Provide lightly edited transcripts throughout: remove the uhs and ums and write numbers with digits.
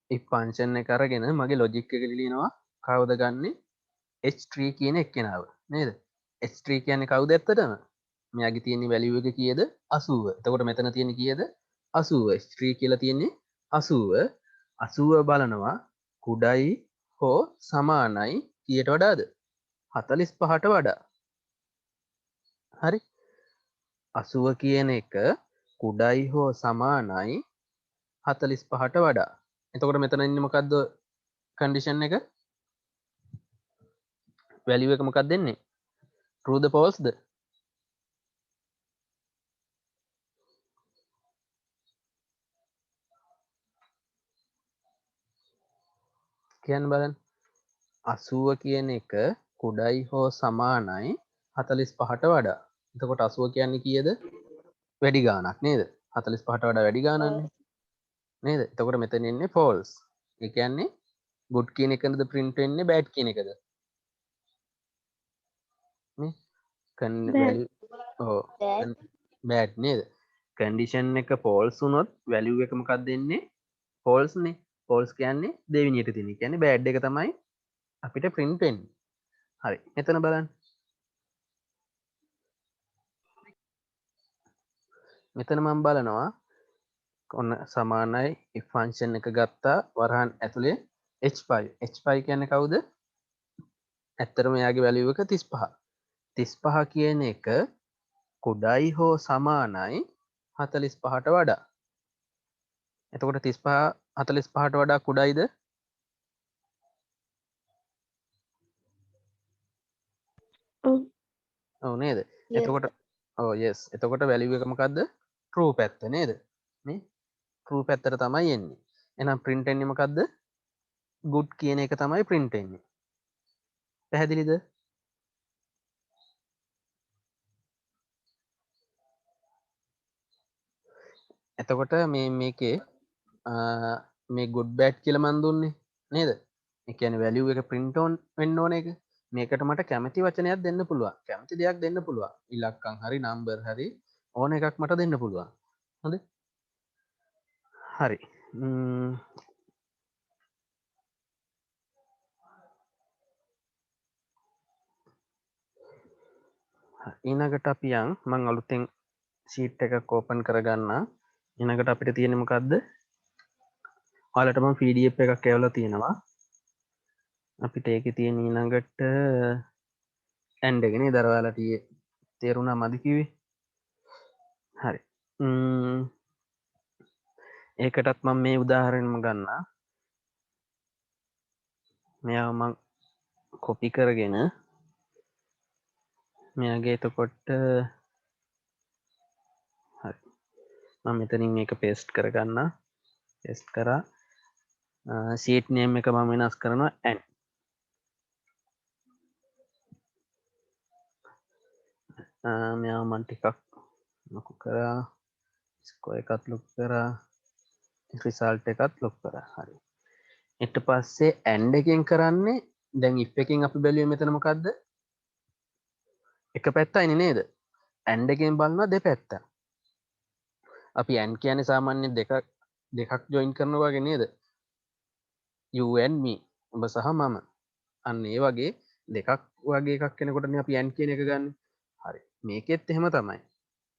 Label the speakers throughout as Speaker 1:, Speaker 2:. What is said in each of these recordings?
Speaker 1: if function එක අරගෙන මගේ logic එක ලියනවා කවුද ගන්නෙ h3 කියන එක්කෙනාව නේද h3 කියන්නේ කවුද ඇත්තටම මෙයාගේ තියෙන value එක කීයද 80 එතකොට මෙතන තියෙන කීයද 80 h3 කියලා තියෙන්නේ 80 80 බලනවා කුඩයි හෝ සමානයි කීයට වඩාද 45ට වඩා හරි 80 කියන එක කුඩයි හෝ සමානයි 45ට වඩා එතකොට මෙතන ඉන්නේ මොකද්ද කන්ඩිෂන් එක වැලියු එක මොකක්ද දෙන්නේ true the false ද කියන්න බලන්න 80 කියන එක කුඩයි හෝ සමානයි 45ට වඩා එතකොට 80 කියන්නේ කීයද වැඩි ගාණක් නේද 45ට වඩා වැඩි ගාණක්නේ නේද එතකොට මෙතන ඉන්නේ false ඒ කියන්නේ good කියන එකද print වෙන්නේ bad කියන එකද නේ value ඔව් bad නේද condition එක false වුණොත් value එක මොකක්ද දෙන්නේ false නේ false කියන්නේ දෙවෙනියට තියෙන. කියන්නේ bad එක තමයි අපිට print වෙන්නේ. හරි. මෙතන බලන්න. මෙතන මම බලනවා ඔන්න සමානයි if function එක ගත්තා වරහන් ඇතුලේ h5. h5 කියන්නේ කවුද? ඇත්තටම එයාගේ value එක 35. 35 කියන එක කුඩයි හෝ සමානයි 45ට වඩා. එතකොට 35 45ට වඩා කුඩයිද? ඔව් නේද? එතකොට ඔව් yes. එතකොට value එක මොකද්ද? true පැත්ත නේද? මේ true පැත්තට තමයි එන්නේ. එහෙනම් print වෙන්නේ මොකද්ද? good කියන එක තමයි print වෙන්නේ. පැහැදිලිද? එතකොට මේකේ මේ good bad කියලා මන් දුන්නේ නේද? ඒ කියන්නේ value එක print on වෙන්න ඕන එක. මේකට මට කැමති වචනයක් දෙන්න පුළුවන්. කැමති දෙයක් දෙන්න පුළුවන්. ඉලක්කම් හරි number හරි ඕන එකක් මට දෙන්න පුළුවන්. හොඳයි? හරි. ඊළඟට අපි යන් මම අලුතෙන් sheet එකක් open කරගන්න. ඊළඟට අපිට තියෙන්නේ මොකද්ද? ඔයාලට මම PDF එකක් එවලා තියෙනවා. අපිට ඒකේ තියෙන ඊළඟට end එක නේද? අර ඔයාලට තේරුණා මදි කිව්වේ. හරි. ඒකටත් මම මේ උදාහරණයම ගන්නවා. මෙයාව මම copy කරගෙන මෙයාගේ එතකොට හරි. මම මෙතනින් මේක paste කරගන්නවා. paste කරා sheet name එක මම වෙනස් කරනවා n. මෙයාව මම ටිකක් ලොකු කරා square එකත් ලොකු කරා result එකත් ලොකු කරා. හරි. ඊට පස්සේ and එකෙන් කරන්නේ දැන් if එකෙන් අපි බැලුවේ මෙතන මොකද්ද? එක පැත්තයිනේ නේද? and එකෙන් බලනවා දෙපැත්ත. අපි and කියන්නේ සාමාන්‍ය දෙකක් join කරනවා වගේ නේද? you and me. ඔබ සහ මම. අන්න ඒ වගේ දෙකක් වගේ එකක් කෙනෙකුටනේ අපි and කියන එක ගන්න. හරි. මේකෙත් එහෙම තමයි.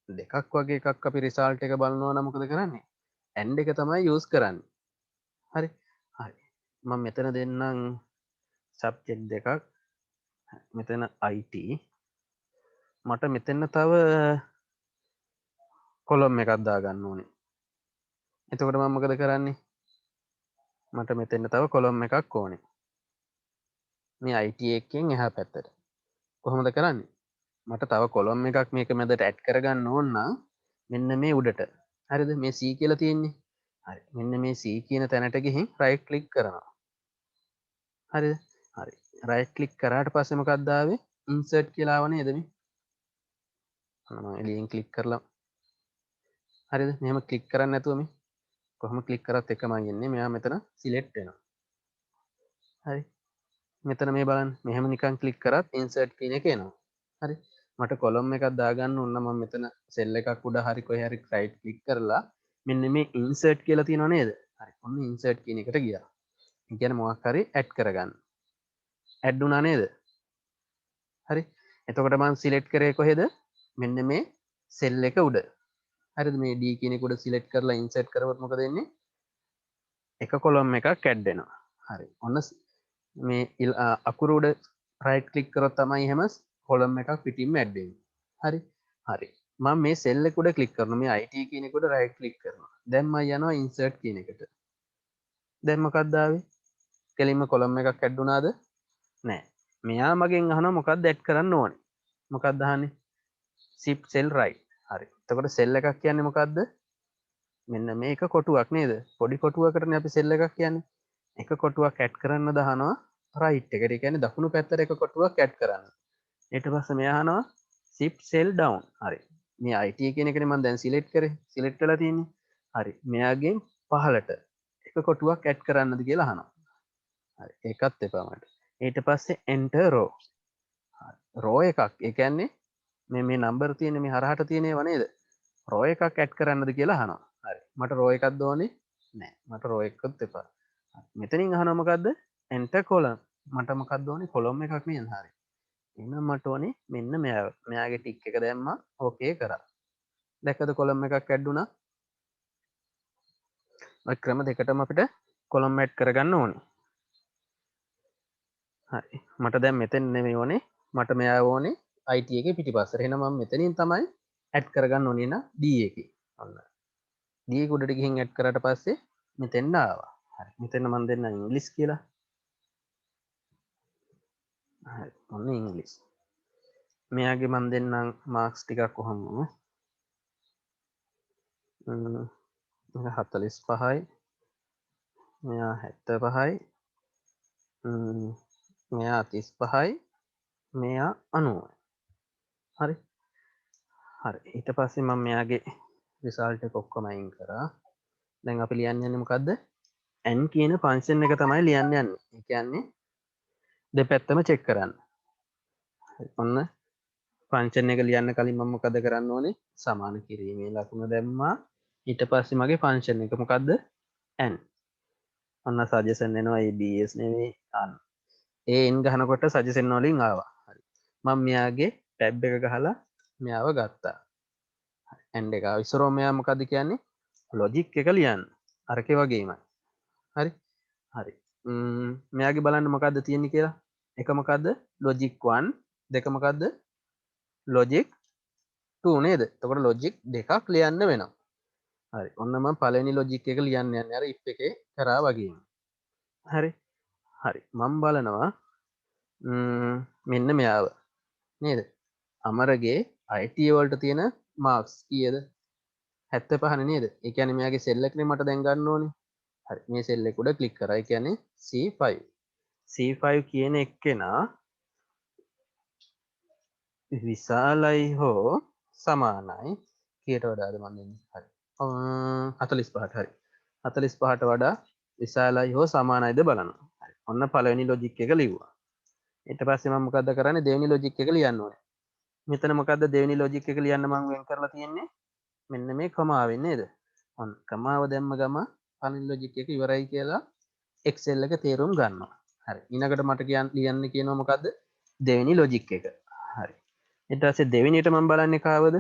Speaker 1: දෙකක් වගේ එකක් අපි result එක බලනවා නම් මොකද කරන්නේ? and එක තමයි use කරන්නේ. හරි. හරි. මම මෙතන දෙන්නම් subject දෙකක්. මෙතන IT මට මෙතන තව කොලම් එකක් දාගන්න ඕනේ. එතකොට මම මොකද කරන්නේ? මට මෙතන තව කොලම් එකක් ඕනේ. මේ IT එකෙන් එහා පැත්තට. කොහොමද කරන්නේ? මට තව කොලම් එකක් මේක මැදට ඇඩ් කරගන්න ඕන නම් මෙන්න මේ උඩට. හරිද? මේ C කියලා තියෙන්නේ. හරි. මෙන්න මේ C කියන තැනට ගිහින් right click කරනවා. හරිද? හරි. right click කරාට පස්සේ මොකක්ද ආවේ? insert කියලා ආව නේද මේ? මම එළියෙන් click කරලා හරිද? මෙහෙම click කරන්නේ නැතුව මේ කොහොම click කරත් එකමයි එන්නේ. මෙයා මෙතන select වෙනවා. හරි. මෙතන මේ බලන්න. මෙහෙම නිකන් click කරත් insert කියන එක එනවා. හරි. මට කොලම් එකක් දාගන්න ඕන නම් මම මෙතන cell එකක් උඩ හරි කොහේ හරි right click කරලා මෙන්න මේ insert කියලා තියෙනව නේද? හරි ඔන්න ඉන්සර්ට් කියන එකට ගියා. ඒ කියන්නේ මොකක් හරි ඇඩ් කරගන්න. ඇඩ් වුණා නේද? හරි. එතකොට මම සිලෙක්ට් කරේ කොහෙද? මෙන්න මේ සෙල් එක උඩ. හරිද? මේ D කියන එක උඩ සිලෙක්ට් කරලා ඉන්සර්ට් කරවොත් මොකද වෙන්නේ? එක කොලම් එකක් ඇඩ් වෙනවා. හරි. ඔන්න මේ අකුරු උඩ රයිට් ක්ලික් කරොත් තමයි එහෙම කොලම් එකක් පිටින්ම ඇඩ් වෙන්නේ. හරි. හරි. මම මේ සෙල් එක උඩ ක්ලික් කරනවා. මේ IT කියන එක උඩ රයිට් ක්ලික් කරනවා. දැන් මම යනවා ඉන්සර්ට් කියන එකට. දැන් මොකක්ද ආවේ? කෙලින්ම කොලම් එකක් ඇඩ් වුණාද? නෑ. මෙයා මගෙන් අහනවා මොකක්ද ඇඩ් කරන්න ඕනේ? මොකක්ද අහන්නේ? shift cell right. හරි. එතකොට සෙල් එකක් කියන්නේ මොකක්ද? මෙන්න මේක කොටුවක් නේද? පොඩි කොටුවකටනේ අපි සෙල් එකක් කියන්නේ. එක කොටුවක් ඇඩ් කරන්න දහනවා රයිට් එකට. ඒ කියන්නේ දකුණු පැත්තට එක කොටුවක් ඇඩ් කරන්න. ඊට පස්සේ මෙයා අහනවා shift cell down. හරි. මේ IT කියන එකනේ මම දැන් සිලෙක්ට් කරේ. සිලෙක්ට් වෙලා තියෙන්නේ. හරි. මෙයාගෙන් පහළට එක කොටුවක් ඇඩ් කරන්නද කියලා අහනවා. හරි. ඒකත් එපා මට. ඊට පස්සේ enter row. රෝ එකක්. ඒ කියන්නේ මේ නම්බර් තියෙන මේ හරහට තියෙන ඒවා නේද? රෝ එකක් ඇඩ් කරන්නද කියලා අහනවා. හරි. මට රෝ එකක් ඕනේ නෑ. මට රෝ එකක්වත් එපා. මෙතනින් අහනවා මොකද්ද? enter column. මට මොකක්ද ඕනේ? කොලම් එකක් නේද? හරි. එහෙනම් මට ඕනේ මෙන්න මෙයාගේ ටික් එක දැම්මා. ඕකේ කරා. දැක්කද කොලම් එකක් ඇඩ් වුණා? ඔය ක්‍රම දෙකටම අපිට කොලම් ඇඩ් කරගන්න ඕනේ. හරි. මට දැන් මෙතෙන් නෙමෙයි ඕනේ. මට මෙයා ඕනේ IT එකේ පිටිපස්සට. එහෙනම් මම මෙතනින් තමයි ඇඩ් කරගන්න ඕනේ නා D එකේ. ඔන්න. D එක උඩට ගිහින් ඇඩ් කරාට පස්සේ මෙතෙන් ආවා. හරි. මෙතන මම දෙන්න ඉංග්‍රීසි කියලා. හරි. ඔන්න ඉංග්‍රීසි. මෙයාගේ මම දෙන්නම් මාක්ස් ටිකක් කොහොම 45යි. මෙයා 75යි. මෙයා 35යි. මෙයා 90යි. හරි. හරි. ඊට පස්සේ මම මෙයාගේ රිසල්ට් එක ඔක්කොම අයින් කරා. දැන් අපි ලියන්න යන්නේ මොකද්ද? n කියන ෆන්ක්ෂන් එක තමයි ලියන්න යන්නේ. ඒ කියන්නේ දෙපැත්තම චෙක් කරන්න. හරි. ඔන්න ෆන්ක්ෂන් එක ලියන්න කලින් මම මොකද කරන්න ඕනේ? සමාන කිරීමේ ලකුණ දැම්මා. ඊට පස්සේ මගේ ෆන්ක්ෂන් එක මොකද්ද? n. ඔන්න සජෙෂන් එනවා abs නෙවෙයි අන්න. ඒ n ගහනකොට සජෙෂන් වලින් ආවා. හරි. මම මෙයාගේ ටැබ් එක ගහලා මෙයාව ගත්තා. n එක ආවා. ඉස්සරෝ මෙයා මොකද්ද කියන්නේ? ලොජික් එක ලියන්න. අරකේ වගේමයි. හරි. හරි. මෙයාගේ බලන්න මොකද්ද තියෙන්නේ කියලා. එක මොකද්ද? logic 1 දෙක මොකද්ද? logic 2 නේද? එතකොට logic දෙකක් ලියන්න වෙනවා. හරි. ඔන්න මම පළවෙනි logic එක ලියන්න යන්නේ අර if එකේ කරා වගේම. හරි. හරි. මම බලනවා මෙන්න මෙයාව නේද? අමරගේ IT වලට තියෙන මාක්ස් කීයද? 75 නේද? ඒ කියන්නේ මෙයාගේ සෙල් එකනේ මට දැන් ගන්න ඕනේ. හරි. මේ සෙල් එක උඩ ක්ලික් කරා. ඒ කියන්නේ C5. C5 කියන එක්කෙනා විශාලයි හෝ සමානයි කීයට වඩාද මම දෙන්නේ. හරි. 45ට හරි. 45ට වඩා විශාලයි හෝ සමානයිද බලනවා. හරි. ඔන්න පළවෙනි ලොජික් එක ලිව්වා. ඊට පස්සේ මම මොකද්ද කරන්නේ? දෙවෙනි ලොජික් එක ලියන්න ඕනේ. මෙතන මොකද්ද දෙවෙනි ලොජික් එක ලියන්න මම වෙන් කරලා තියෙන්නේ? මෙන්න මේ කමාවෙන් නේද? ඔන්න කමාව දැම්ම ගම පළවෙනි ලොජික් එක ඉවරයි කියලා Excel එක තේරුම් ගන්නවා. හරි. ඊළඟට මට ලියන්න කියනවා මොකද්ද? දෙවෙනි ලොජික් එක. හරි. ඊට පස්සේ දෙවෙනියට මම බලන්නේ කාවද?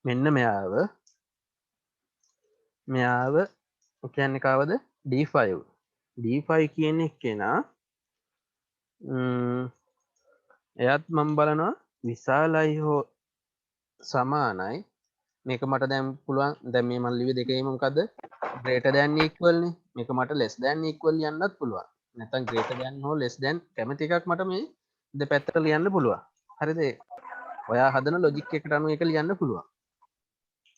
Speaker 1: මෙන්න මෙයාව කියන්නේ කාවද? D5. D5 කියන එක්කෙනා එයත් මම බලනවා විශාලයි හෝ සමානයි. මේක මට දැන් පුළුවන් දැන් මේ මම ලිව්වේ දෙකේම මොකද්ද? greater than equal නේ. මේක මට less than equal ලියන්නත් පුළුවන්. නැත්නම් greater than හෝ less than කැමති එකක් මට මේ දෙපැත්තට ලියන්න පුළුවන්. හරිද? ඔයා හදන ලොජික් එකට අනුව ඒක ලියන්න පුළුවන්.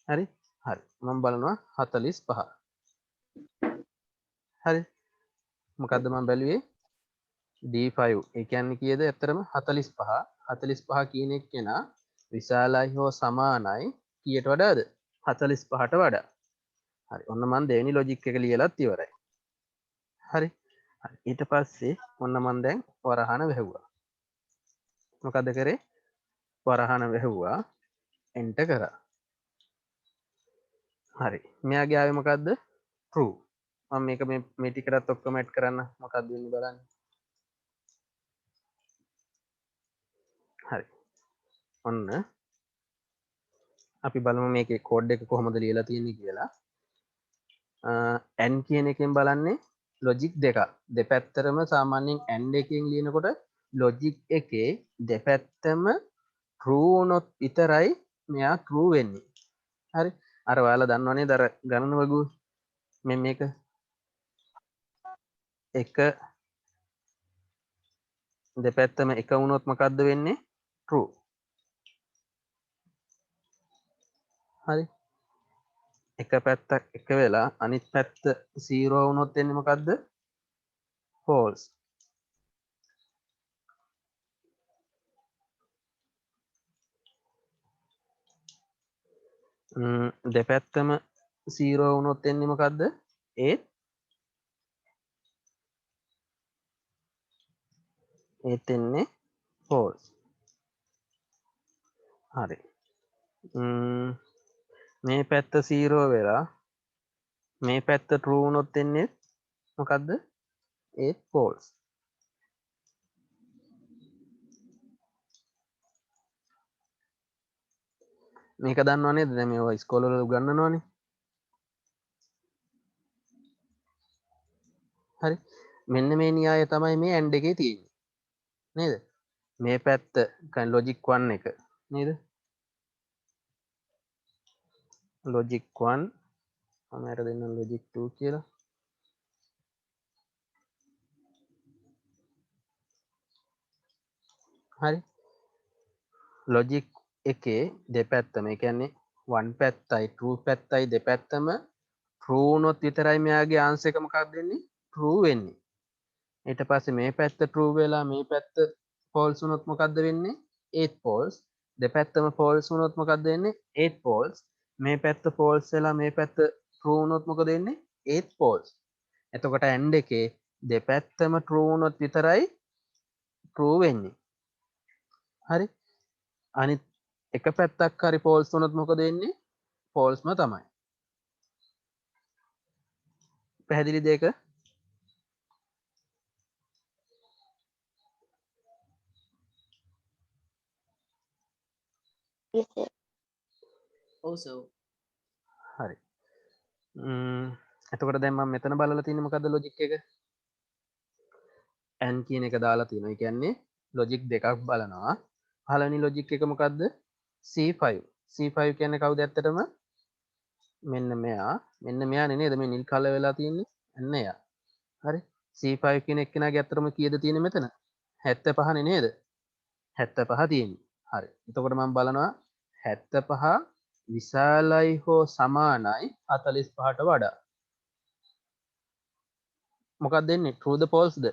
Speaker 1: හරි. හරි. මම බලනවා 45. හරි. මොකද්ද මම බැලුවේ? D5. ඒ කියන්නේ කීයද? ඇත්තටම 45. 45 කියන එක කෙනා විශාලයි හෝ සමානයි කීයට වඩාද? 45ට වඩා. හරි. ඔන්න මම දෙවෙනි ලොජික් එක ලියලත් ඉවරයි. හරි. හරි. ඊට පස්සේ ඔන්න මම දැන් වරහන වැහුවා. මොකද කරේ? වරහන වැහුවා. එන්ටර් කරා. හරි. මෙයාගේ ආවේ මොකද්ද? true. මම මේක මේ ටිකටත් ඔක්කොම ඇඩ් කරන්න මොකක්ද වෙන්නේ බලන්න. හරි. ඔන්න අපි බලමු මේකේ කෝඩ් එක කොහොමද ලියලා තියෙන්නේ කියලා. n කියන එකෙන් බලන්නේ ලොජික් දෙකක්. දෙපැත්තටම සාමාන්‍යයෙන් and එකෙන් ලියනකොට ලොජික් එකේ දෙපැත්තම true වුණොත් විතරයි මෙයා true වෙන්නේ. හරි. අර ඔයාලා දන්නවනේ දර ගණන වගු මේක එක දෙපැත්තම එක වුණොත් මොකද්ද වෙන්නේ? true. හරි. එක පැත්තක් එක වෙලා අනිත් පැත්ත 0 වුණොත් එන්නේ මොකද්ද? false. දෙපැත්තම 0 වුණොත් එන්නේ මොකද්ද? ඒත් එන්නේ false. හරි. මේ පැත්ත 0 වෙලා මේ පැත්ත true වුණොත් එන්නේ මොකද්ද? ඒත් false. මේක දන්නව නේද? දැන් මේවා ඉස්කෝලේ වල උගන්වනවනේ. හරි. මෙන්න මේ න්‍යාය තමයි මේ AND එකේ තියෙන්නේ. නේද? මේ පැත්ත ලොජික් 1 එක නේද? ලොජික් 1 මම අර දෙන්නම් ලොජික් 2 කියලා. හරි. ලොජික් එකේ දෙපැත්තම ඒ කියන්නේ 1 පැත්තයි true පැත්තයි දෙපැත්තම true වුණොත් විතරයි මෙයාගේ ආන්සර් එක මොකක්ද වෙන්නේ? true වෙන්නේ. ඊට පස්සේ මේ පැත්ත true වෙලා මේ පැත්ත false වුණොත් මොකද්ද වෙන්නේ? ඒත් false. දෙපැත්තම false වුණොත් මොකද්ද වෙන්නේ? ඒත් false. මේ පැත්ත false වෙලා මේ පැත්ත true වුණොත් මොකද වෙන්නේ? ඒත් false. එතකොට AND එකේ දෙපැත්තම true වුණොත් විතරයි true වෙන්නේ. හරි. අනිත් එක පැත්තක් හරි false වුණොත් මොකද වෙන්නේ? falseම තමයි. පැහැදිලිද ඒක?
Speaker 2: Yes, sir.
Speaker 3: also
Speaker 1: හරි. එතකොට දැන් මම මෙතන බලලා තියෙන්නේ මොකද්ද ලොජික් එක? n කියන එක දාලා තියෙනවා. ඒ කියන්නේ ලොජික් දෙකක් බලනවා. පළවෙනි ලොජික් එක මොකද්ද? C5. C5 කියන්නේ කවුද ඇත්තටම? මෙන්න මෙයානේ නේද? මේ නිල් කලර් වෙලා තියෙන්නේ. අන්න එයා. හරි. C5 කියන එක්කෙනාගේ ඇත්තටම කීයද තියෙන්නේ මෙතන? 75 නේ නේද? 75 තියෙන්නේ. හරි. එතකොට මම බලනවා 75 විශාලයි හෝ සමානයි 45ට වඩා. මොකක්ද දෙන්නේ? true ද false ද?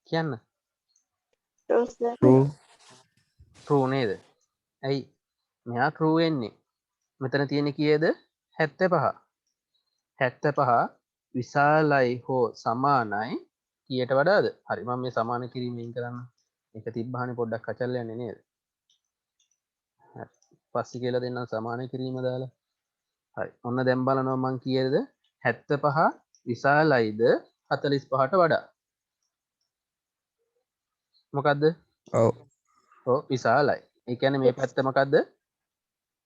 Speaker 1: කියන්න.
Speaker 2: True, sir.
Speaker 4: true
Speaker 1: true නේද? ඇයි? මෙයා true වෙන්නේ. මෙතන තියෙන්නේ කීයද? 75. 75 විශාලයි හෝ සමානයි කීයට වඩාද? හරි මම මේ සමාන කිරීමෙන් කරන්න. ඒක තිබ්බහනේ පොඩ්ඩක් කචල් යන්නේ නේද? හරි. පස්සේ කියලා දෙන්නම් සමාන කිරීම දාලා. හරි. ඔන්න දැන් බලනවා මං කීයද? 75 විශාලයිද 45ට වඩා. මොකද්ද?
Speaker 4: oh
Speaker 1: ඔව් විශාලයි. ඒ කියන්නේ මේ පැත්ත මොකද්ද?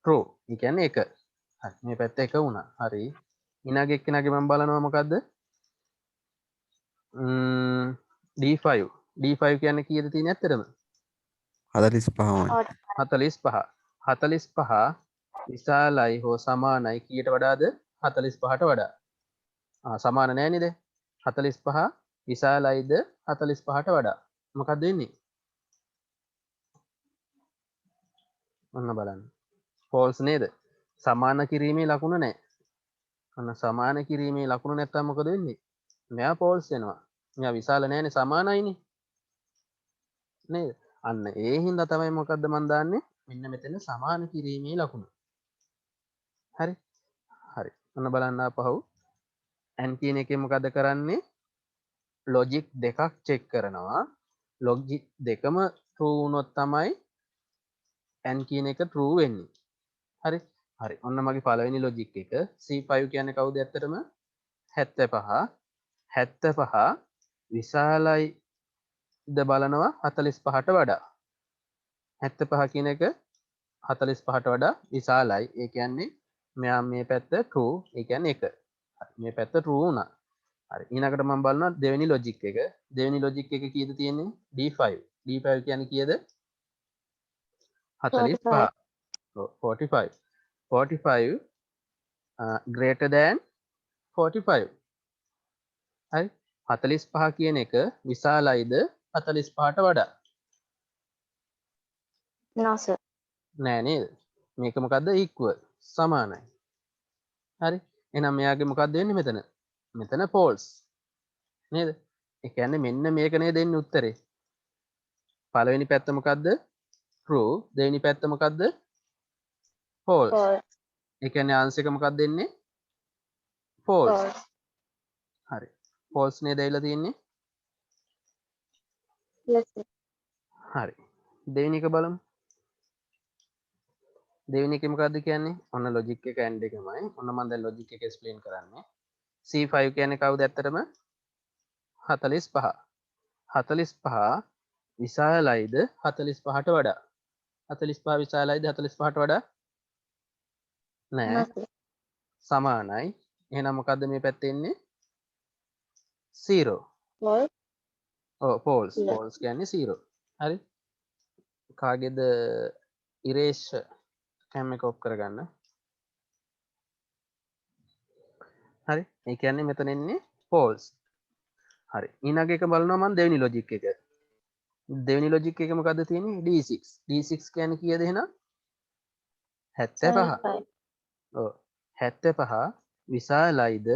Speaker 1: true. ඒ කියන්නේ 1. හරි. මේ පැත්ත 1 වුණා. හරි. ඊළඟ එක්කෙනාගේ මම බලනවා මොකද්ද? D5 D5 කියන්නේ කීයද තියෙන්නේ ඇත්තටම?
Speaker 4: 45මයි
Speaker 2: Odd.
Speaker 1: 45 45 විශාලයි හෝ සමානයි කීයට වඩාද? 45ට වඩා. සමාන නෑ නේද? 45 විශාලයිද 45ට වඩා. මොකක්ද වෙන්නේ? ඔන්න බලන්න. false නේද? සමාන කිරීමේ ලකුණ නෑ. අන්න සමාන කිරීමේ ලකුණ නැත්තම් මොකද වෙන්නේ? මෙයා false වෙනවා. මෙයා විශාල නෑනේ සමානයිනේ. නේද? අන්න ඒ හින්දා තමයි මොකද්ද මන් දාන්නේ? මෙන්න මෙතන සමාන කිරීමේ ලකුණ. හරි? හරි. ඔන්න බලන්න ආපහු. n කියන එකේ මොකද කරන්නේ? ලොජික් දෙකක් චෙක් කරනවා. ලොජික් දෙකම true වුණොත් තමයි n කියන එක true වෙන්නේ. හරි. හරි. ඔන්න මගේ පළවෙනි logic එක. C5 කියන්නේ කවුද ඇත්තටම? 75. 75 විශාලයිද බලනවා 45ට වඩා. 75 කියන එක 45ට වඩා විශාලයි. ඒ කියන්නේ මෙයා මේ පැත්ත true. ඒ කියන්නේ 1. හරි. මේ පැත්ත true වුණා. හරි. ඊළඟට මම බලනවා දෙවෙනි logic එක. දෙවෙනි logic එක කීයද තියෙන්නේ? D5. D5 කියන්නේ කීයද? 45. 45. 45 greater than 45. හරි. 45 කියන එක විශාලයිද 45ට වඩා?
Speaker 2: No, sir.
Speaker 1: නෑ නේද? මේක මොකද්ද? equal. සමානයි. හරි. එහෙනම් මෙයාගේ මොකක්ද වෙන්නේ මෙතන? මෙතන false. නේද? ඒ කියන්නේ මෙන්න මේක නේද දෙන්නේ උත්තරේ. පළවෙනි පැත්ත මොකද්ද? true. දෙවෙනි පැත්ත මොකද්ද? false.
Speaker 2: False.
Speaker 1: ඒ කියන්නේ answer එක මොකක්ද දෙන්නේ? false.
Speaker 2: False.
Speaker 1: හරි. false නේද ඇවිල්ලා තියෙන්නේ?
Speaker 2: Yes, sir.
Speaker 1: හරි. දෙවෙනි එක බලමු. දෙවෙනි එක මොකද්ද කියන්නේ? ඔන්න logic එක and එකමයි. ඔන්න මම දැන් logic එක explain කරන්නේ. C5 කියන්නේ කවුද ඇත්තටම? 45. 45 විශාලයිද 45ට වඩා? 45 විශාලයිද 45ට වඩා? නෑ.
Speaker 2: No, sir.
Speaker 1: සමානයි. එහෙනම් මොකද්ද මේ පැත්තේ එන්නේ? 0.
Speaker 2: False.
Speaker 1: ඔව් false.
Speaker 2: Yeah.
Speaker 1: false කියන්නේ 0. හරි. කාගේද erase cam එක ඔෆ් කරගන්න. හරි. ඒ කියන්නේ මෙතන එන්නේ false. හරි. ඊළඟ එක බලනවා මම දෙවෙනි logic එක. දෙවෙනි logic එක මොකද්ද තියෙන්නේ? D6. D6 කියන්නේ කීයද එහෙනම්? 75.
Speaker 2: 75.
Speaker 1: ඔව්. 75 විශාලයිද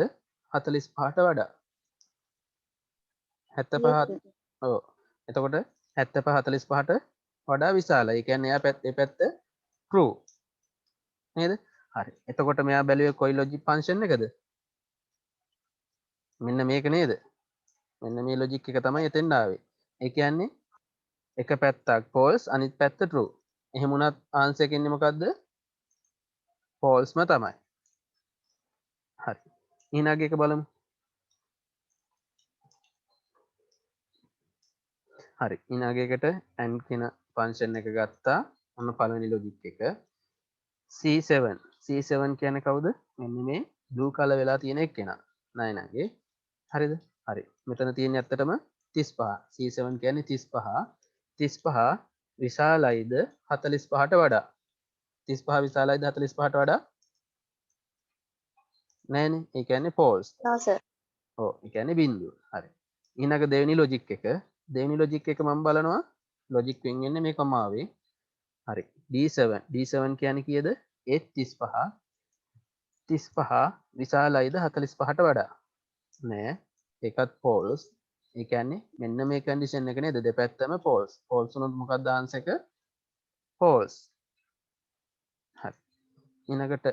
Speaker 1: 45ට වඩා? 75
Speaker 2: Yes, sir.
Speaker 1: ඔව්. එතකොට 75 45ට වඩා විශාලයි. ඒ කියන්නේ එයා ඒ පැත්ත true. නේද? හරි. එතකොට මෙයා බැලුවේ කොයි logic function එකද? මෙන්න මේක නේද? මෙන්න මේ logic එක තමයි එතෙන්ට ආවේ. ඒ කියන්නේ එක පැත්තක් false අනිත් පැත්ත true. එහෙම වුණත් answer එක එන්නේ මොකද්ද? falseම තමයි. හරි. ඊළඟ එක බලමු. හරි. ඊළඟ එකට and කියන function එක ගත්තා. ඔන්න පළවෙනි logic එක. C7. C7 කියන්නේ කවුද? මෙන්න මේ blue color වෙලා තියෙන එක්කෙනා. නයනගේ. හරිද? හරි. මෙතන තියෙන්නේ ඇත්තටම 35. C7 කියන්නේ 35. 35 විශාලයිද 45ට වඩා? 35 විශාලයිද 45ට වඩා? නෑනේ. ඒ කියන්නේ false.
Speaker 2: No, sir.
Speaker 1: ඔව්. ඒ කියන්නේ බිංදුව. හරි. ඊළඟ දෙවෙනි logic එක. දෙවෙනි logic එක මම බලනවා logic වෙන් වෙන්නේ මේ කමාවේ. හරි. D7. D7 කියන්නේ කීයද? ඒත් 35. 35 විශාලයිද 45ට වඩා? නෑ. ඒකත් false. ඒ කියන්නේ මෙන්න මේ condition එක නේද? දෙපැත්තම false. false වුණොත් මොකක්ද answer එක? false. හරි. ඊළඟට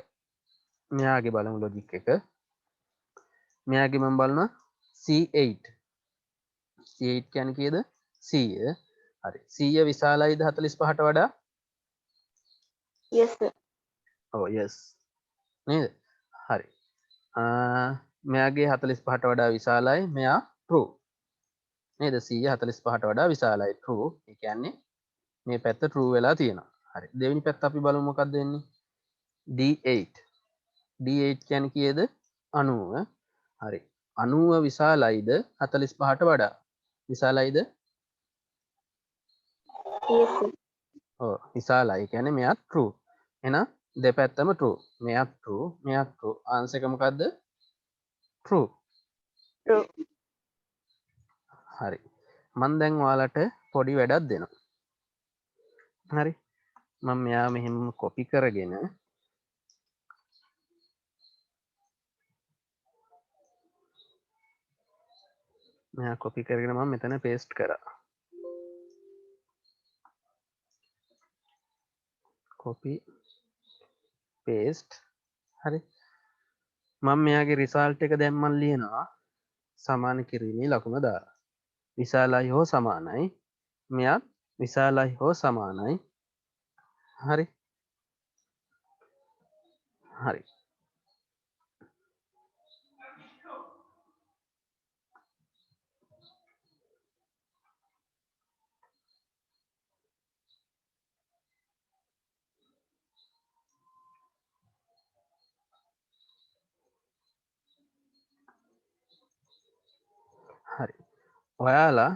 Speaker 1: මෙයාගේ බලමු logic එක. මෙයාගේ මම බලනවා C8. C8 කියන්නේ කීයද? 100. හරි. 100 විශාලයිද 45ට වඩා?
Speaker 2: Yes, sir.
Speaker 1: ඔව් yes. නේද? හරි. මෙයාගේ 45ට වඩා විශාලයි. මෙයා true. නේද? 100 45ට වඩා විශාලයි true. ඒ කියන්නේ මේ පැත්ත true වෙලා තියෙනවා. හරි. දෙවෙනි පැත්ත අපි බලමු මොකක්ද වෙන්නේ? D8. D8 කියන්නේ කීයද? 90. හරි. 90 විශාලයිද 45ට වඩා? විශාලයිද?
Speaker 2: Yes, sir.
Speaker 1: ඔව් විශාලයි. ඒ කියන්නේ මෙයා true. එහෙනම් දෙපැත්තම true. මෙයා true, මෙයා true. answer එක මොකද්ද? true.
Speaker 2: True.
Speaker 1: හරි. මම දැන් ඔයාලට පොඩි වැඩක් දෙනවා. හරි. මම මෙයා මෙහෙම කොපි කරගෙන මෙයා කොපි කරගෙන මම මෙතන paste කරා. copy paste. හරි. මම මෙයාගේ result එක දැන් මම ලියනවා සමාන කිරීමේ ලකුණ දාලා. විශාලයි හෝ සමානයි. මෙයත් විශාලයි හෝ සමානයි. හරි හරි හරි ඔයාලා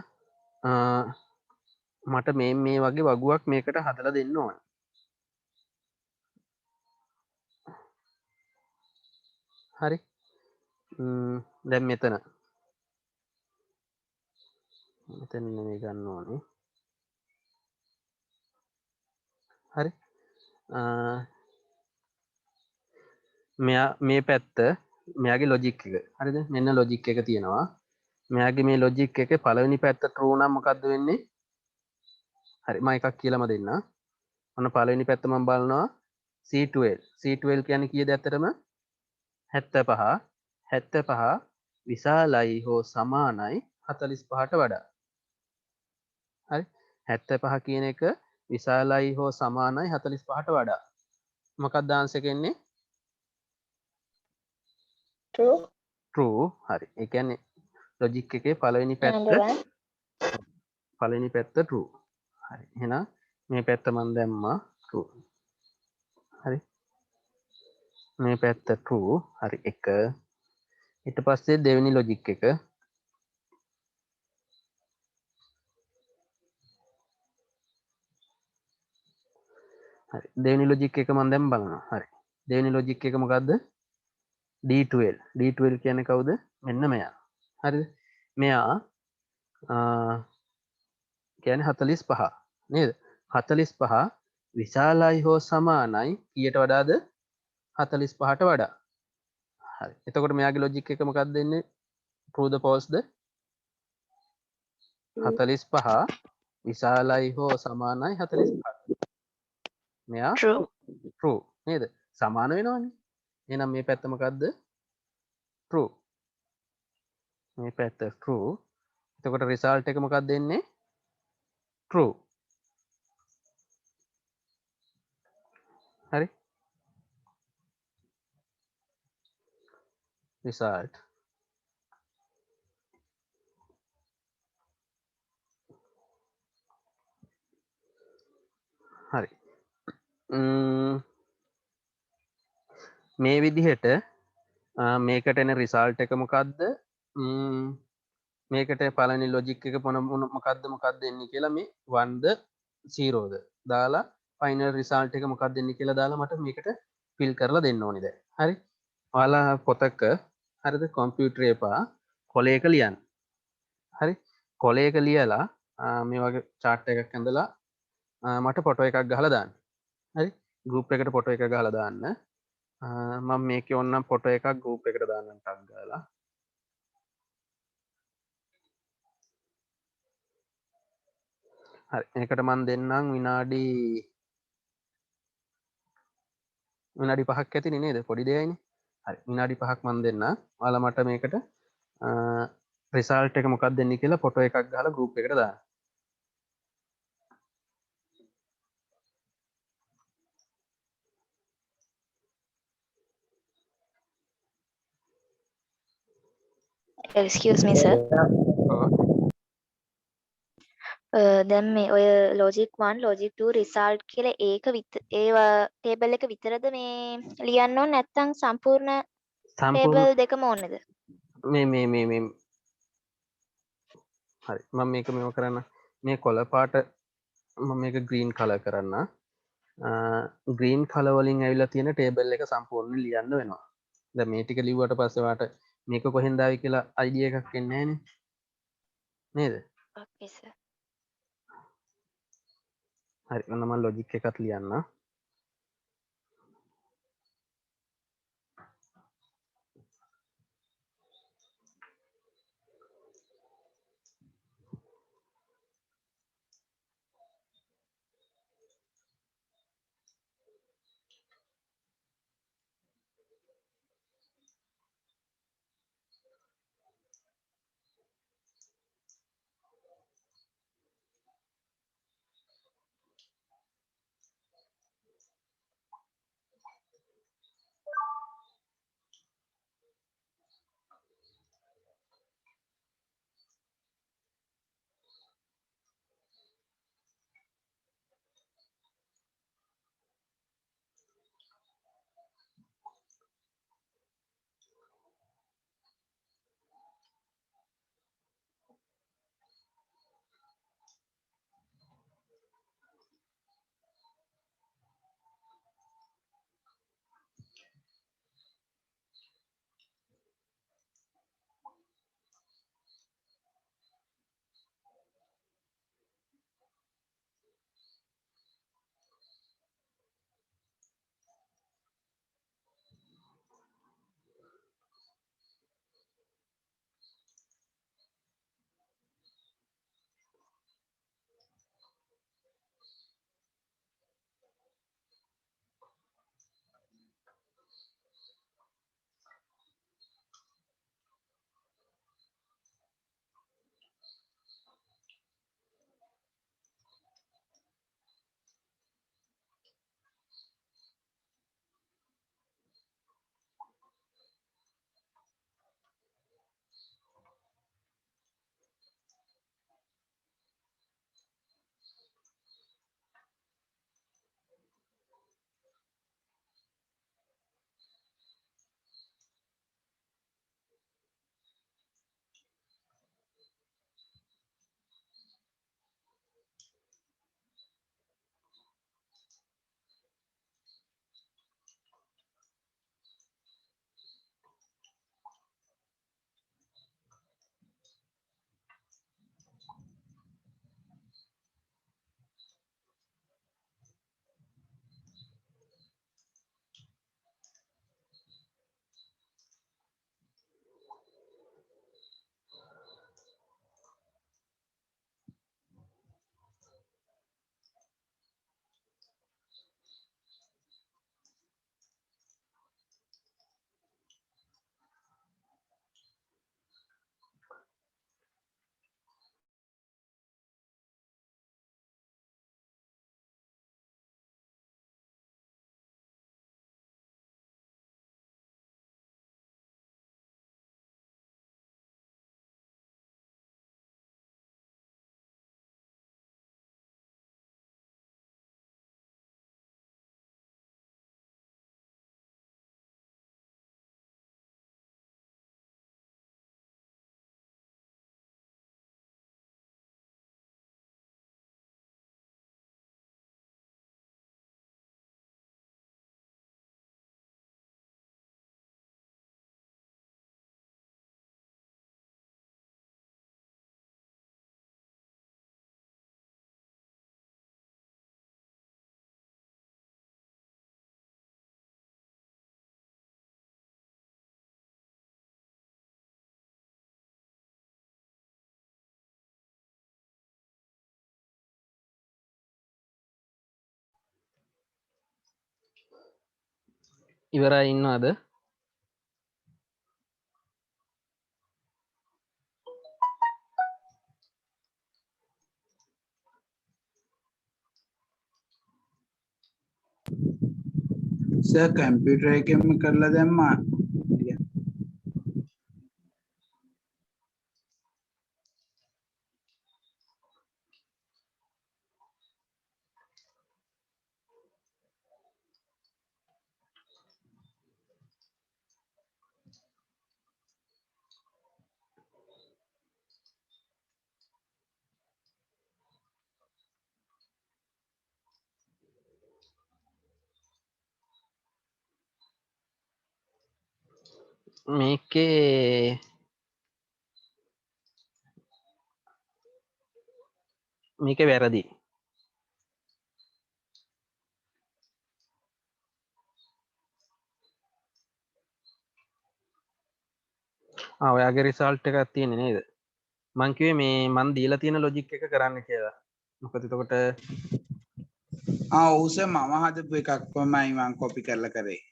Speaker 1: මට මේ වගේ වගුවක් මේකට හදලා දෙන්න ඕන හරි දැන් මෙතන මෙතන නෙමෙයි ගන්න ඕනේ හරි මෙයා මේ පැත්ත මෙයාගේ ලොජික් එක හරිද මෙන්න ලොජික් එක තියෙනවා මෙයාගේ මේ ලොජික් එක පළවෙනි පැත්ත true නම් මොකද්ද වෙන්නේ හරි මම එකක් කියලාම දෙන්න ඔන්න පළවෙනි පැත්ත මම බලනවා C12 C12 කියන්නේ කීයද ඇත්තටම 75 75 විශාලයි හෝ සමානයි 45ට වඩා හරි 75 කියන එක විශාලයි හෝ සමානයි 45ට වඩා මොකක්ද ආන්සර් එක එන්නේ
Speaker 2: true
Speaker 1: true හරි ඒ කියන්නේ ලොජික් එකේ පළවෙනි
Speaker 2: and
Speaker 1: පැත්ත
Speaker 2: 1
Speaker 1: පළවෙනි පැත්ත true හරි එහෙනම් මේ පැත්ත මම දැම්මා true හරි මේ පැත්ත true හරි එක ඊට පස්සේ දෙවෙනි ලොජික් එක හරි දෙවෙනි ලොජික් එක මම දැන් බලනවා හරි දෙවෙනි ලොජික් එක මොකද්ද D12 D12 කියන්නේ කවුද මෙන්න මෙයා හරිද මෙයා කියන්නේ 45 නේද 45 විශාලයි හෝ සමානයි කීයට වඩාද 45ට වඩා හරි එතකොට මෙයාගේ ලොජික් එක මොකක්ද දෙන්නේ true the false ද 45 විශාලයි හෝ සමානයි 45ට මෙයා
Speaker 2: true
Speaker 1: true නේද සමාන වෙනවනේ එහෙනම් මේ පැත්ත මොකද්ද true මේ පැත්ත true එතකොට result එක මොකක්ද දෙන්නේ true හරි result හරි මේ විදිහට මේකට එන රිසල්ට් එක මොකක්ද මේකට පළවෙනි ලොජික් එක මොකක්ද එන්නේ කියලා මේ 1ද 0ද දාලා ෆයිනල් රිසල්ට් එක මොකක්ද එන්නේ කියලා දාලා මට මේකට ෆිල් කරලා දෙන්න ඕනේ දැන් හරි ඔයාලා පොතක හරිද කම්පියුටරේ එපා කොලයක ලියන්න හරි කොලයක ලියලා මේ වගේ chart එකක් ඇඳලා මට ෆොටෝ එකක් ගහලා දාන්න හරි ගෲප් එකට ෆොටෝ එකක් ගහලා දාන්න මම මේකේ ඕනනම් ෆොටෝ එකක් ගෲප් එකට දාන්නම් ටග් ගාලා හරි මේකට මම දෙන්නම් විනාඩි 5ක් ඇතිනේ නේද පොඩි දෙයයිනේ හරි විනාඩි 5ක් මම දෙන්න ඔයාලා මට මේකට රිසල්ට් එක මොකක්ද දෙන්නේ කියලා ෆොටෝ එකක් ගහලා ගෲප් එකට දාන්න
Speaker 2: excuse me sir දැන් මේ ඔය logic 1 logic 2 result කියලා ඒක ඒවා table එක විතරද මේ ලියන්න ඕනේ නැත්නම් සම්පූර්ණ
Speaker 1: සම්පූර්ණ
Speaker 2: table දෙකම ඕනේද
Speaker 1: මේ හරි මම මේක මෙව කරන්න මේ කොළ පාට මම මේක ග්‍රීන් කලර් කරන්න ග්‍රීන් කලර් වලින් ඇවිල්ලා තියෙන ටේබල් එක සම්පූර්ණයෙන් ලියන්න වෙනවා දැන් මේ ටික ලිව්වට පස්සේ වාට මේක කොහෙන්ද ආවේ කියලා අයිඩියා එකක් එන්නේ නැහනේ නේද
Speaker 2: okay sir
Speaker 1: හරි ඔන්න මම ලොජික් එකක් ලියන්න ඉවරයි ඉන්නවද?
Speaker 5: සර් කම්පියුටර් එකෙන්ම කරලා දැම්මා.
Speaker 1: මේකේ වැරදි. ඔයාගේ රිසල්ට් එකක් තියෙන්නේ නේද? මං කිව්වේ මේ මං දීලා තියෙන ලොජික් එක කරන්න කියලා. මොකද එතකොට
Speaker 5: ඔව් සර් මම හදපු එකක් තමයි මම කොපි කරලා කරේ.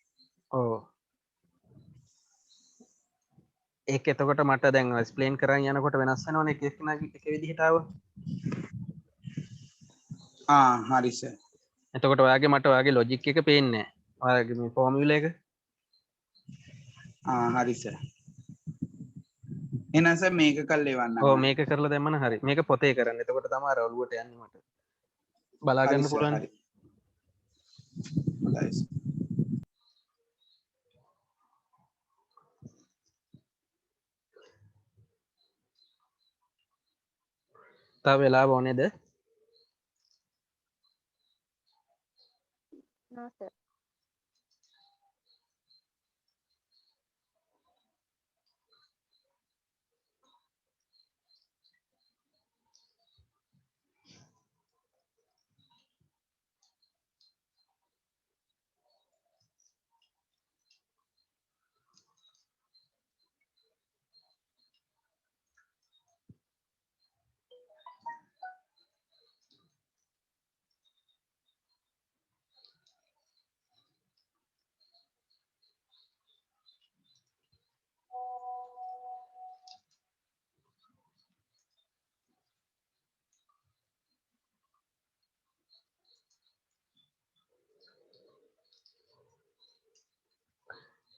Speaker 1: ඔව් ඒක එතකොට මට දැන් එක්ස්ප්ලেইন කරන් යනකොට වෙනස් වෙනවනේ එක කෙනාගේ එක විදිහට ආව.
Speaker 5: හරි සර්.
Speaker 1: එතකොට ඔයාගේ මට ඔයාගේ ලොජික් එක පේන්නේ නැහැ. ඔයාගේ මේ ෆෝමියුලා එක.
Speaker 5: හරි සර්. එහෙනම් සර් මේක කරලා එවන්නම්.
Speaker 1: ඔව් මේක කරලා දැම්මම හරි. මේක පොතේ කරන්න. එතකොට තමයි අර ඔළුවට යන්නේ මට. බලා
Speaker 5: හරි
Speaker 1: ගන්න
Speaker 5: සර්
Speaker 1: පුළුවන්.
Speaker 5: හරි. හොඳයි සර්.
Speaker 1: තව වෙලාව ඕනේද?
Speaker 2: No sir.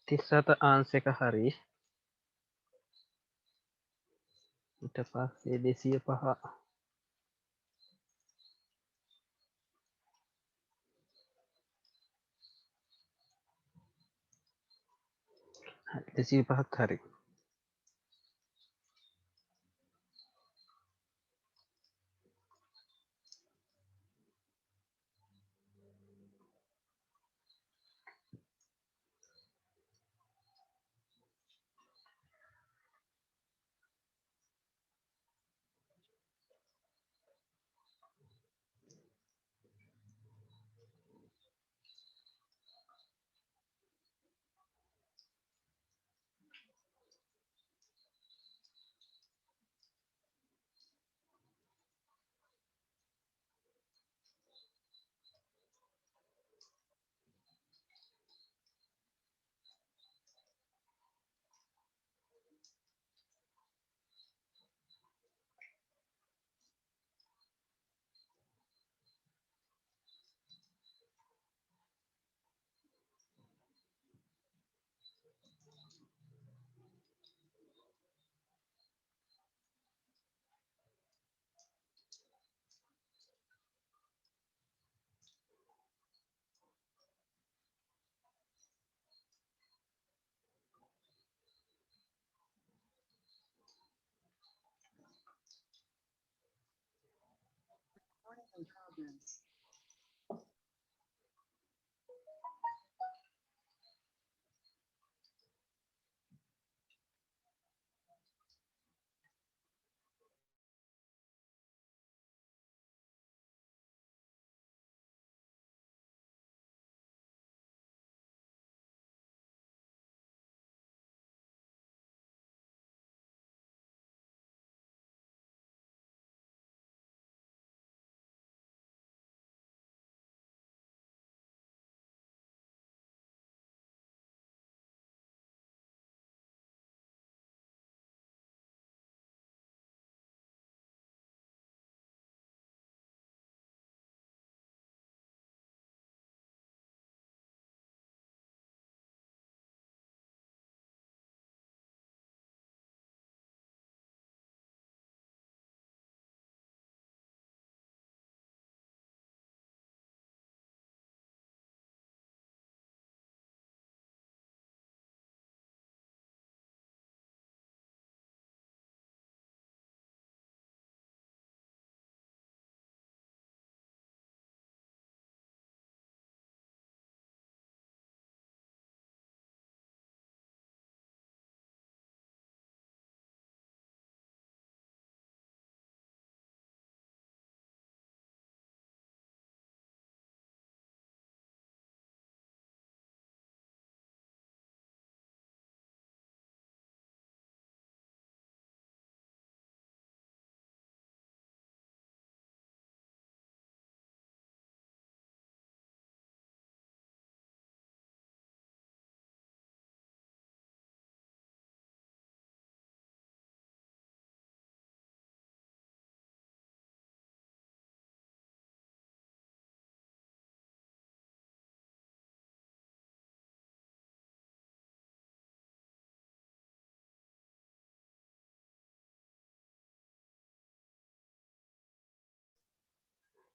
Speaker 1: තිස්සත ආන්ස එක හරි. ඊට පස්සේ 205 205ක් හරි.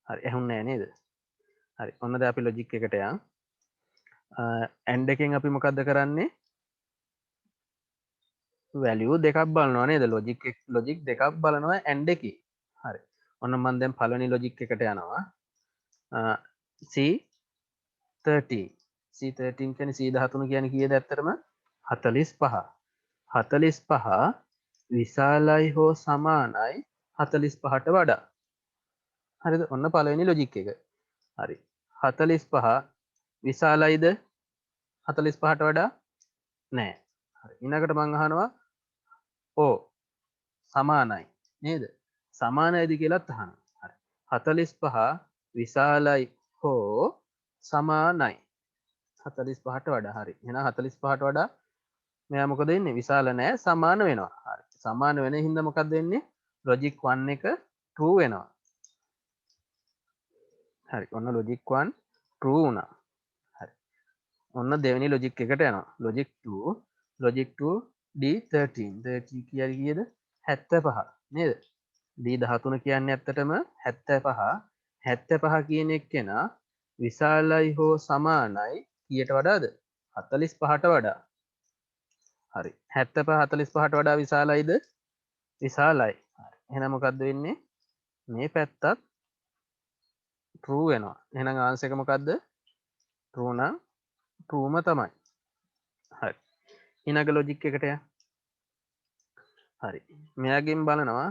Speaker 1: හරි ඇහුන්නේ නෑ නේද හරි ඔන්න දැන් අපි ලොජික් එකට යන් ඇන්ඩ් එකෙන් අපි මොකද්ද කරන්නේ වැලියු දෙකක් බලනවා නේද ලොජික් දෙකක් බලනවා ඇන්ඩ් එකේ හරි ඔන්න මම දැන් පළවෙනි ලොජික් එකට යනවා C13 C13 කියන්නේ C13 කියන්නේ කීයද ඇත්තටම 45 45 විශාලයි හෝ සමානයි 45ට වඩා හරිද ඔන්න පළවෙනි ලොජික් එක හරි 45 විශාලයිද 45ට වඩා නෑ හරි ඊළඟට මං අහනවා ඕ සමානයි නේද සමානයිද කියලාත් අහනවා හරි 45 විශාලයි හෝ සමානයි 45ට වඩා හරි එහෙනම් 45ට වඩා මෙයා මොකද වෙන්නේ විශාල නෑ සමාන වෙනවා හරි සමාන වෙන හින්දා මොකක්ද වෙන්නේ ලොජික් 1 එක true වෙනවා හරි ඔන්න ලොජික් 1 true වුණා හරි ඔන්න දෙවෙනි ලොජික් එකට යනවා ලොජික් 2 D13 13 කියන්නේ කීයද 75 නේද D13 කියන්නේ ඇත්තටම 75 75 කියන එක්කෙනා විශාලයි හෝ සමානයි කීයට වඩාද 45ට වඩා හරි 75 45ට වඩා විශාලයිද විශාලයි හරි එහෙනම් මොකද්ද වෙන්නේ මේ පැත්තත් true වෙනවා එහෙනම් ආන්සර් එක මොකද්ද true නම් trueම තමයි හරි ඊළඟ ලොජික් එකට යන්න හරි මෙයාගෙන් බලනවා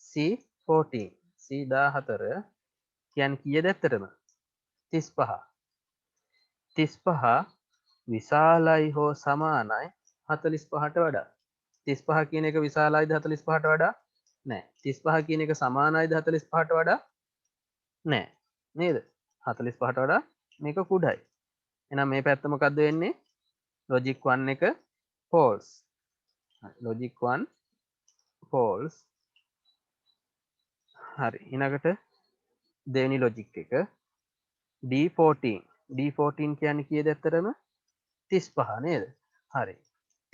Speaker 1: C14 C14 කියන්නේ කීයද ඇත්තටම 35 35 විශාලයි හෝ සමානයි 45ට වඩා 35 කියන එක විශාලයිද 45ට වඩා නෑ 35 කියන එක සමානයිද 45ට වඩා නෑ නේද 45ට වඩා මේක කුඩයි එහෙනම් මේ පැත්ත මොකද්ද වෙන්නේ ලොජික් 1 එක false ලොජික් 1 false හරි ඊළඟට දෙවෙනි ලොජික් එක D14 කියන්නේ කීයද ඇත්තටම 35 නේද හරි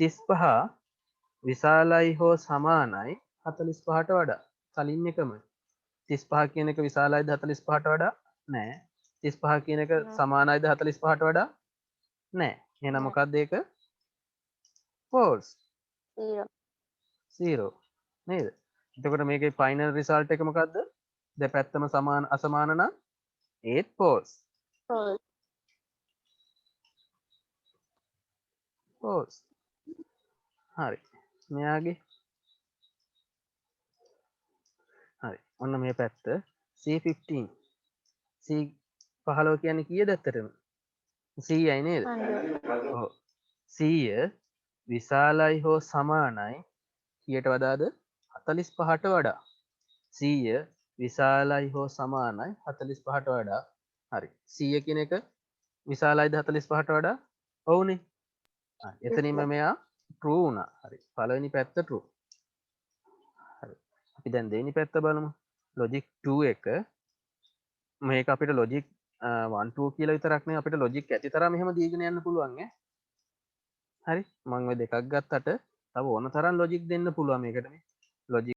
Speaker 1: 35 විශාලයි හෝ සමානයි 45ට වඩා කලින් එකම 35 කියන එක විශාලයිද 45ට වඩා නෑ 35 කියන එක සමානයිද 45ට වඩා නෑ එහෙනම් මොකක්ද ඒක false 0 නේද එතකොට මේකේ ෆයිනල් රිසල්ට් එක මොකද්ද දෙපැත්තම සමාන අසමාන නම් ඒත් false false හරි මෙයාගේ හරි ඔන්න මේ පැත්ත C15 C15 කියන්නේ කීයද ඇත්තටම 100යි නේද ඔව් 100 විශාලයි හෝ සමානයි කීයට වඩාද 45ට වඩා 100 විශාලයි හෝ සමානයි 45ට වඩා හරි 100 කියන එක විශාලයිද 45ට වඩා ඔවුනේ එතනින්ම මෙයා true වුණා හරි පළවෙනි පැත්ත true හරි අපි දැන් දෙවෙනි පැත්ත බලමු ලොජික් 2 එක මේක අපිට ලොජික් 1 2 කියලා විතරක් නෙවෙයි අපිට ලොජික් ඇති තරම් එහෙම දීගෙන යන්න පුළුවන් ඈ හරි මම ඔය දෙකක් ගත්තට තව ඕන තරම් ලොජික් දෙන්න පුළුවන් මේකට මේ ලොජික්